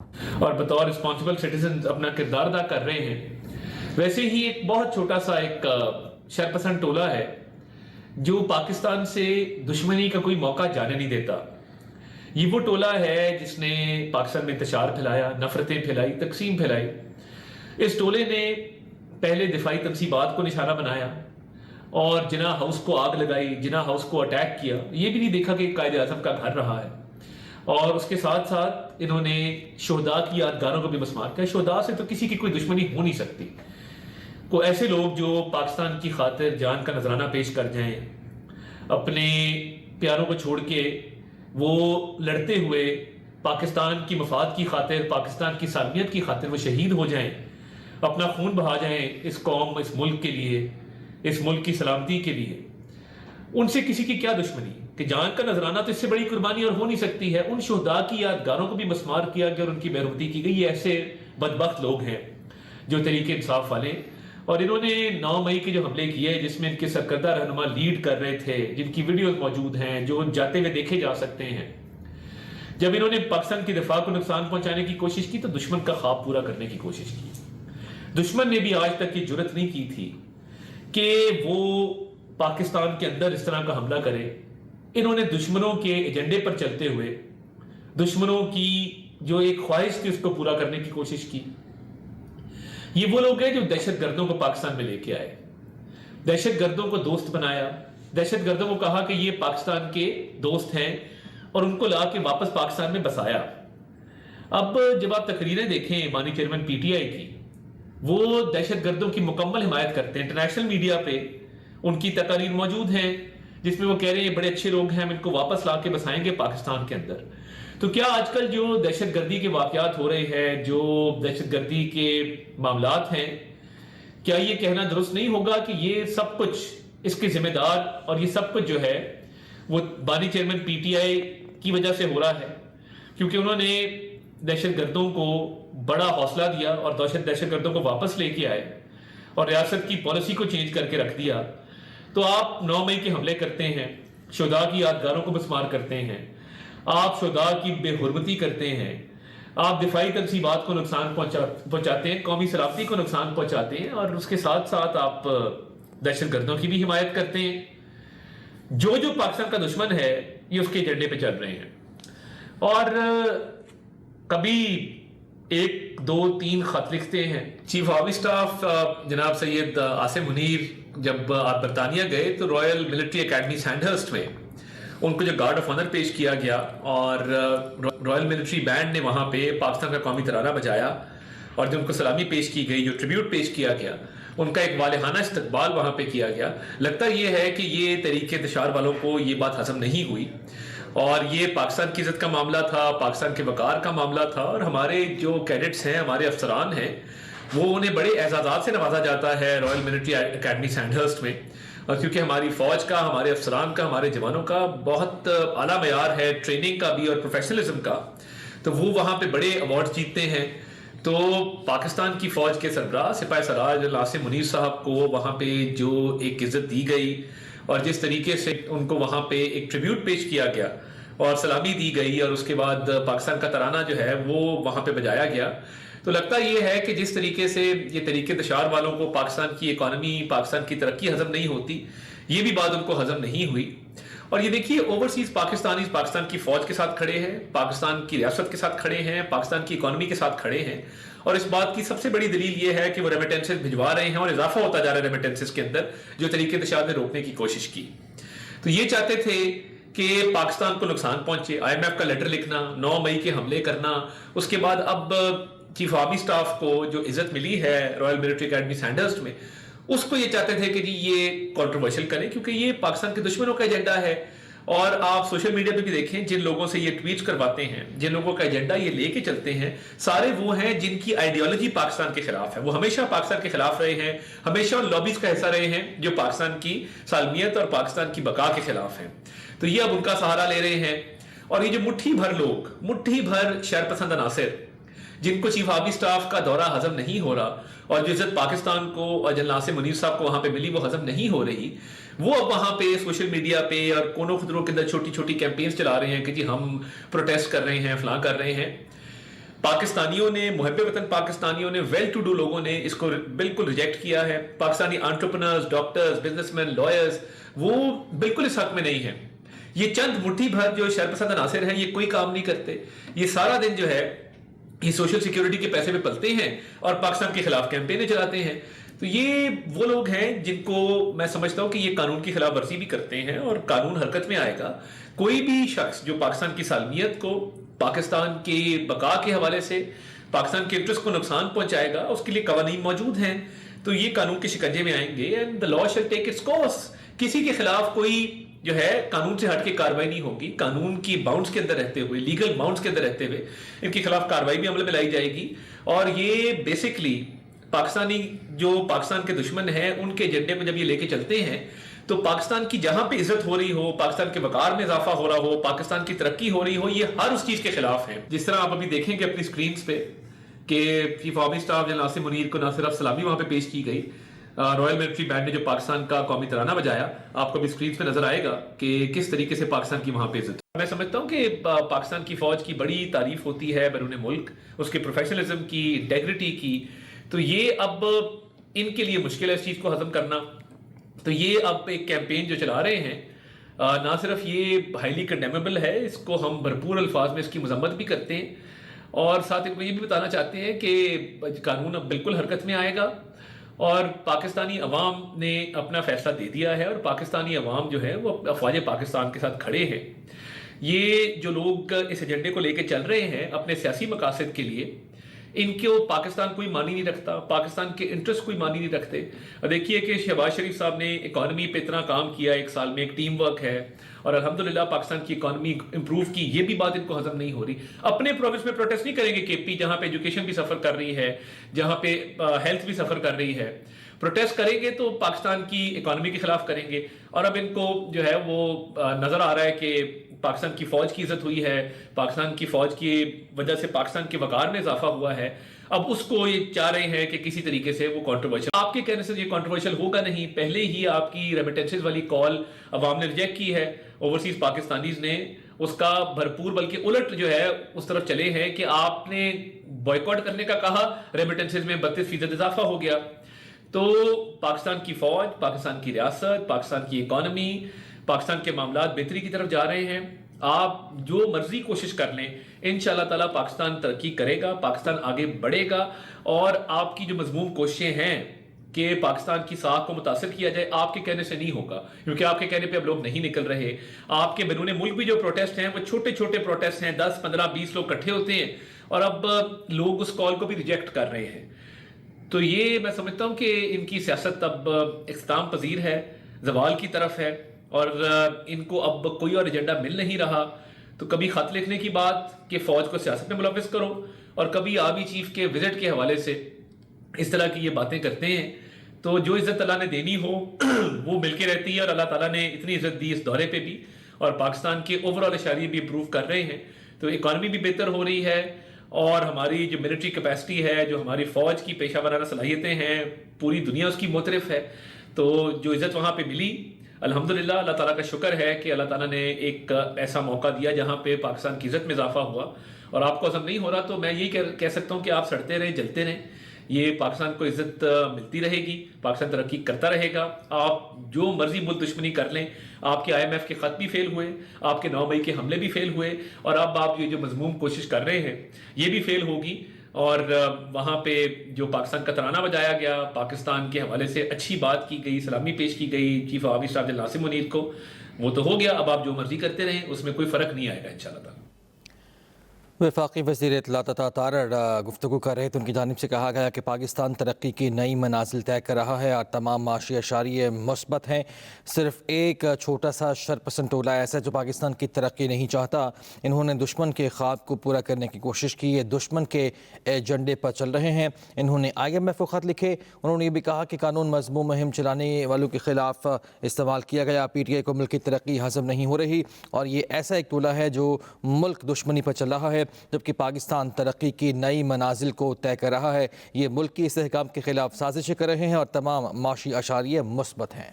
اور بطور responsible citizen اپنا کردار ادا کر رہے ہیں. ویسے ہی ایک بہت چھوٹا سا ایک شرپسند ٹولہ ہے جو پاکستان سے دشمنی کا کوئی موقع جانے نہیں دیتا. یہ وہ ٹولہ ہے جس نے پاکستان میں انتشار پھیلایا، نفرتیں پھیلائی، تقسیم پھیلائی. اس ٹولے نے پہلے دفاعی تنصیبات کو نشانہ بنایا اور جناح ہاؤس کو آگ لگائی، جناح ہاؤس کو اٹیک کیا. یہ بھی نہیں دیکھا کہ قائد اعظم کا گھر رہا ہے. اور اس کے ساتھ ساتھ انہوں نے شہداء کی یادگاروں کو بھی مسمار کیا. شہداء سے تو کسی کی کوئی دشمنی ہو نہیں سکتی. کوئی ایسے لوگ جو پاکستان کی خاطر جان کا نذرانہ پیش کر جائیں، اپنے پیاروں کو چھوڑ کے وہ لڑتے ہوئے پاکستان کی مفاد کی خاطر، پاکستان کی سالمیت کی خاطر وہ شہید ہو جائیں، اپنا خون بہا جائیں اس قوم، اس ملک کے لیے، اس ملک کی سلامتی کے لیے. ان سے کسی کی کیا دشمنی کہ جان کا نذرانہ تو اس سے بڑی قربانی اور ہو نہیں سکتی ہے. ان شہداء کی یادگاروں کو بھی مسمار کیا گیا اور ان کی بے رحمتی کی گئی. یہ ایسے بدبخت لوگ ہیں جو تحریک انصاف والے، اور انہوں نے 9 مئی کے جو حملے کیے جس میں ان کے سرکردہ رہنما لیڈ کر رہے تھے، جن کی ویڈیوز موجود ہیں جو جاتے ہوئے دیکھے جا سکتے ہیں، جب انہوں نے پاکستان کی دفاع کو نقصان پہنچانے کی کوشش کی تو دشمن کا خواب پورا کرنے کی کوشش کی. دشمن نے بھی آج تک یہ جرت نہیں کی تھی کہ وہ پاکستان کے اندر اس طرح کا حملہ کرے. انہوں نے دشمنوں کے ایجنڈے پر چلتے ہوئے دشمنوں کی جو ایک خواہش تھی اس کو پورا کرنے کی کوشش کی. یہ وہ لوگ ہیں جو دہشت گردوں کو پاکستان میں لے کے آئے، دہشت گردوں کو دوست بنایا، دہشت گردوں کو کہا کہ یہ پاکستان کے دوست ہیں اور ان کو لا کے واپس پاکستان میں بسایا. اب جب آپ تقریریں دیکھیں بانی چیئرمین پی ٹی آئی کی، وہ دہشت گردوں کی مکمل حمایت کرتے ہیں. انٹرنیشنل میڈیا پہ ان کی تقاریر موجود ہیں جس میں وہ کہہ رہے ہیں یہ بڑے اچھے لوگ ہیں، ہم ان کو واپس لا کے بسائیں گے پاکستان کے اندر. تو کیا آج کل جو دہشت گردی کے واقعات ہو رہے ہیں، جو دہشت گردی کے معاملات ہیں، کیا یہ کہنا درست نہیں ہوگا کہ یہ سب کچھ اس کے ذمہ دار اور یہ سب کچھ جو ہے وہ بانی چیئرمین پی ٹی آئی کی وجہ سے ہو رہا ہے؟ کیونکہ انہوں نے دہشت گردوں کو بڑا حوصلہ دیا اور دہشت گردوں کو واپس لے کے آئے اور ریاست کی پالیسی کو چینج کر کے رکھ دیا. تو آپ 9 مئی کے حملے کرتے ہیں، شہداء کی یادگاروں کو مسمار کرتے ہیں، آپ شہداء کی بے حرمتی کرتے ہیں، آپ دفاعی تنصیبات کو نقصان پہنچاتے ہیں، قومی سلامتی کو نقصان پہنچاتے ہیں، اور اس کے ساتھ ساتھ آپ دہشت گردوں کی بھی حمایت کرتے ہیں. جو پاکستان کا دشمن ہے یہ اس کے ایجنڈے پہ چل رہے ہیں. اور کبھی 1 2 3 خط لکھتے ہیں. چیف آرمی سٹاف جناب سید عاصم منیر جب برطانیہ گئے تو رائل ملٹری اکیڈمی سینڈہرسٹ میں ان کو جو گارڈ آف آنر پیش کیا گیا اور رائل ملٹری بینڈ نے وہاں پہ پاکستان کا قومی ترانہ بجایا اور جو ان کو سلامی پیش کی گئی، جو ٹریبیوٹ پیش کیا گیا، ان کا ایک والہانہ استقبال وہاں پہ کیا گیا. لگتا یہ ہے کہ یہ تحریک انتشار والوں کو یہ بات ہضم نہیں ہوئی اور یہ پاکستان کی عزت کا معاملہ تھا، پاکستان کے وقار کا معاملہ تھا، اور ہمارے جو کیڈٹس ہیں، ہمارے افسران ہیں، وہ انہیں بڑے اعزازات سے نوازا جاتا ہے رائل ملٹری اکیڈمی سینڈہرسٹ میں. اور کیونکہ ہماری فوج کا، ہمارے افسران کا، ہمارے جوانوں کا بہت اعلیٰ معیار ہے ٹریننگ کا بھی اور پروفیشنلزم کا، تو وہ وہاں پہ بڑے ایوارڈ جیتتے ہیں. تو پاکستان کی فوج کے سربراہ سپاہی سالار عاصم منیر صاحب کو وہاں پہ جو ایک عزت دی گئی اور جس طریقے سے ان کو وہاں پہ ایک ٹریبیوٹ پیش کیا گیا اور سلامی دی گئی اور اس کے بعد پاکستان کا ترانہ جو ہے وہ وہاں پہ بجایا گیا، تو لگتا یہ ہے کہ جس طریقے سے یہ تحریک انتشار والوں کو پاکستان کی اکانومی، پاکستان کی ترقی ہضم نہیں ہوتی، یہ بھی بات ان کو ہضم نہیں ہوئی. اور یہ دیکھیے اوورسیز پاکستانیز پاکستان کی فوج کے ساتھ کھڑے ہیں، پاکستان کی ریاست کے ساتھ کھڑے ہیں، پاکستان کی اکانومی کے ساتھ کھڑے ہیں، اور اس بات کی سب سے بڑی دلیل یہ ہے کہ وہ ریمیٹنسز بھجوا رہے ہیں اور اضافہ ہوتا جا رہا ہے ریمیٹنسز کے اندر جو تحریک انتشار نے روکنے کی کوشش کی. تو یہ چاہتے تھے کہ پاکستان کو نقصان پہنچے، آئی ایم ایف کا لیٹر لکھنا، 9 مئی کے حملے کرنا، اس کے بعد اب چیف آرمی سٹاف کو جو عزت ملی ہے رائل ملٹری اکیڈمی سینڈہرسٹ میں، اس کو یہ چاہتے تھے کہ جی یہ کنٹروورشل کریں کیونکہ یہ پاکستان کے دشمنوں کا ایجنڈا ہے. اور آپ سوشل میڈیا پہ بھی دیکھیں جن لوگوں سے یہ ٹویٹ کرواتے ہیں، جن لوگوں کا ایجنڈا یہ لے کے چلتے ہیں، سارے وہ ہیں جن کی آئیڈیالوجی پاکستان کے خلاف ہے. وہ ہمیشہ پاکستان کے خلاف رہے ہیں، ہمیشہ ان لابیز کا حصہ رہے ہیں جو پاکستان کی سالمیت اور پاکستان کی بقا کے خلاف ہیں. تو یہ اب ان کا سہارا لے رہے ہیں. اور یہ جو مٹھی بھر لوگ، مٹھی بھر شر پسند عناصر جن کو چیف آرمی سٹاف کا دورہ ہضم نہیں ہو رہا اور جو عزت پاکستان کو اور جنرل عاصم منیر صاحب کو وہاں پہ ملی وہ ہضم نہیں ہو رہی، وہ اب وہاں پہ سوشل میڈیا پہ اور کونوں خطروں کے اندر چھوٹی چھوٹی کیمپینز چلا رہے ہیں کہ جی ہم پروٹیسٹ کر رہے ہیں، فلاں کر رہے ہیں. پاکستانیوں نے، محب وطن پاکستانیوں نے، ویل ٹو ڈو لوگوں نے اس کو بالکل ریجیکٹ کیا ہے. Pakistani entrepreneurs, doctors, businessmen, lawyers وہ بالکل اس حق میں نہیں ہیں. یہ چند مٹھی بھر جو شرپسند عناصر ہیں یہ کوئی کام نہیں کرتے. یہ سارا دن جو ہے یہ سوشل سیکیورٹی کے پیسے پہ پلتے ہیں اور پاکستان کے خلاف کیمپینیں چلاتے ہیں. تو یہ وہ لوگ ہیں جن کو میں سمجھتا ہوں کہ یہ قانون کی خلاف ورزی بھی کرتے ہیں اور قانون حرکت میں آئے گا. کوئی بھی شخص جو پاکستان کی سالمیت کو، پاکستان کی بقا کے حوالے سے پاکستان کے انٹرسٹ کو نقصان پہنچائے گا، اس کے لیے قوانین موجود ہیں. تو یہ قانون کے شکنجے میں آئیں گے and the law shall take its course. کسی کے خلاف کوئی جو ہے قانون سے ہٹ کے کاروائی نہیں ہوگی. قانون کی باؤنڈز کے اندر رہتے ہوئے، لیگل باؤنڈز کے اندر رہتے ہوئے ان کے خلاف کاروائی بھی عمل میں لائی جائے گی. اور یہ بیسکلی پاکستانی جو پاکستان کے دشمن ہیں ان کے ایجنڈے کو جب یہ لے کے چلتے ہیں تو پاکستان کی جہاں پہ عزت ہو رہی ہو، پاکستان کے وقار میں اضافہ ہو رہا ہو، پاکستان کی ترقی ہو رہی ہو، یہ ہر اس چیز کے خلاف ہیں. جس طرح آپ ابھی دیکھیں کہ اپنی سکرینز پہ کہ چیف آرمی اسٹاف جنرل ناصر منیر کو نہ صرف سلامی وہاں پہ پیش کی گئی، رائل ملٹری بینڈ نے جو پاکستان کا قومی ترانہ بجایا، آپ کو بھی سکرینز پہ نظر آئے گا کہ کس طریقے سے پاکستان کی وہاں پہ عزت. میں سمجھتا ہوں کہ پاکستان کی فوج کی بڑی تعریف ہوتی ہے بیرون ملک، اس کے پروفیشنلزم کی، انٹیگریٹی کی. تو یہ اب ان کے لیے مشکل ہے اس چیز کو ہضم کرنا. تو یہ اب ایک کیمپین جو چلا رہے ہیں، نہ صرف یہ ہائیلی کنڈیمیبل ہے، اس کو ہم بھرپور الفاظ میں اس کی مذمت بھی کرتے ہیں اور ساتھ ان کو یہ بھی بتانا چاہتے ہیں کہ قانون اب بالکل حرکت میں آئے گا اور پاکستانی عوام نے اپنا فیصلہ دے دیا ہے اور پاکستانی عوام جو ہے وہ افواج پاکستان کے ساتھ کھڑے ہیں. یہ جو لوگ اس ایجنڈے کو لے کے چل رہے ہیں اپنے سیاسی مقاصد کے لیے، ان کو پاکستان کوئی مانی نہیں رکھتا، پاکستان کے انٹرسٹ کوئی مانی نہیں رکھتے. دیکھیے کہ شہباز شریف صاحب نے اکانومی پہ اتنا کام کیا، ایک سال میں ایک ٹیم ورک ہے اور الحمدللہ پاکستان کی اکانومی امپروو کی. یہ بھی بات ان کو ہضم نہیں ہو رہی. اپنے پروونس میں پروٹیسٹ نہیں کریں گے کے پی، جہاں پہ ایجوکیشن بھی سفر کر رہی ہے، جہاں پہ ہیلتھ بھی سفر کر رہی ہے. پروٹیسٹ کریں گے تو پاکستان کی اکانومی کے خلاف کریں گے. اور اب ان کو جو ہے وہ نظر آ رہا ہے کہ پاکستان کی فوج کی عزت ہوئی ہے، پاکستان کی فوج کی وجہ سے پاکستان کے وقار میں اضافہ ہوا ہے. اب اس کو یہ چاہ رہے ہیں کہ کسی طریقے سے وہ کنٹروورشل، آپ کے کہنے سے یہ کنٹروورشل ہوگا نہیں. پہلے ہی آپ کی ریمیٹنسز والی کال عوام نے ریجیکٹ کی ہے، اوورسیز پاکستانیز نے اس کا بھرپور بلکہ الٹ جو ہے اس طرف چلے ہیں کہ آپ نے بائیکاٹ کرنے کا کہا، ریمیٹنسز میں 32% اضافہ ہو گیا. تو پاکستان کی فوج، پاکستان کی ریاست، پاکستان کی اکانومی، پاکستان کے معاملات بہتری کی طرف جا رہے ہیں. آپ جو مرضی کوشش کر لیں، انشاءاللہ تعالیٰ پاکستان ترقی کرے گا، پاکستان آگے بڑھے گا. اور آپ کی جو مضموم کوششیں ہیں کہ پاکستان کی ساکھ کو متاثر کیا جائے، آپ کے کہنے سے نہیں ہوگا، کیونکہ آپ کے کہنے پہ اب لوگ نہیں نکل رہے. آپ کے بیرون ملک بھی جو پروٹیسٹ ہیں وہ چھوٹے چھوٹے پروٹیسٹ ہیں، 10 15 20 لوگ اکٹھے ہوتے ہیں اور اب لوگ اس کال کو بھی ریجیکٹ کر رہے ہیں. تو یہ میں سمجھتا ہوں کہ ان کی سیاست اب اختتام پذیر ہے، زوال کی طرف ہے اور ان کو اب کوئی اور ایجنڈا مل نہیں رہا. تو کبھی خط لکھنے کی بات کہ فوج کو سیاست میں ملوث کرو، اور کبھی آرمی چیف کے وزٹ کے حوالے سے اس طرح کی یہ باتیں کرتے ہیں. تو جو عزت اللہ نے دینی ہو وہ مل کے رہتی ہے اور اللہ تعالیٰ نے اتنی عزت دی اس دورے پہ بھی، اور پاکستان کے اوور آل اشاریے بھی امپروو کر رہے ہیں. تو اکانومی بھی بہتر ہو رہی ہے اور ہماری جو ملٹری کیپیسٹی ہے، جو ہماری فوج کی پیشہ ورانہ صلاحیتیں ہیں، پوری دنیا اس کی معترف ہے. تو جو عزت وہاں پہ ملی، الحمدللہ اللہ تعالیٰ کا شکر ہے کہ اللہ تعالیٰ نے ایک ایسا موقع دیا جہاں پہ پاکستان کی عزت میں اضافہ ہوا. اور آپ کو عزم نہیں ہو رہا تو میں یہی کہہ سکتا ہوں کہ آپ سڑتے رہیں، جلتے رہیں. یہ پاکستان کو عزت ملتی رہے گی، پاکستان ترقی کرتا رہے گا. آپ جو مرضی ملک دشمنی کر لیں، آپ کے IMF کے خط بھی فیل ہوئے، آپ کے 9 مئی کے حملے بھی فیل ہوئے، اور اب آپ یہ جو مضموم کوشش کر رہے ہیں یہ بھی فیل ہوگی. اور وہاں پہ جو پاکستان کا ترانہ بجایا گیا، پاکستان کے حوالے سے اچھی بات کی گئی، سلامی پیش کی گئی چیف آرمی اسٹاف جنرل ناصر منیر کو، وہ تو ہو گیا. اب آپ جو مرضی کرتے رہیں، اس میں کوئی فرق نہیں آئے گا انشاءاللہ تعالی. وفاقی وزیر اطلاعات عطا تارڑ گفتگو کر رہے تھے. ان کی جانب سے کہا گیا کہ پاکستان ترقی کی نئی منازل طے کر رہا ہے اور تمام معاشی اشاریے مثبت ہیں. صرف ایک چھوٹا سا شرپسند ٹولہ ایسا ہے جو پاکستان کی ترقی نہیں چاہتا. انہوں نے دشمن کے خواب کو پورا کرنے کی کوشش کی، یہ دشمن کے ایجنڈے پر چل رہے ہیں. انہوں نے IMF کو خط لکھے. انہوں نے یہ بھی کہا کہ قانون مضموم مہم چلانے والوں کے خلاف استعمال کیا گیا. PTI کو ملک کی ترقی ہضم نہیں ہو رہی اور یہ ایسا ایک ٹولہ ہے جو ملک دشمنی پر چل رہا ہے، جبکہ پاکستان ترقی کی نئی منازل کو طے کر رہا ہے. یہ ملک کی استحکام کے خلاف سازشیں کر رہے ہیں اور تمام معاشی اشاریے مثبت ہیں.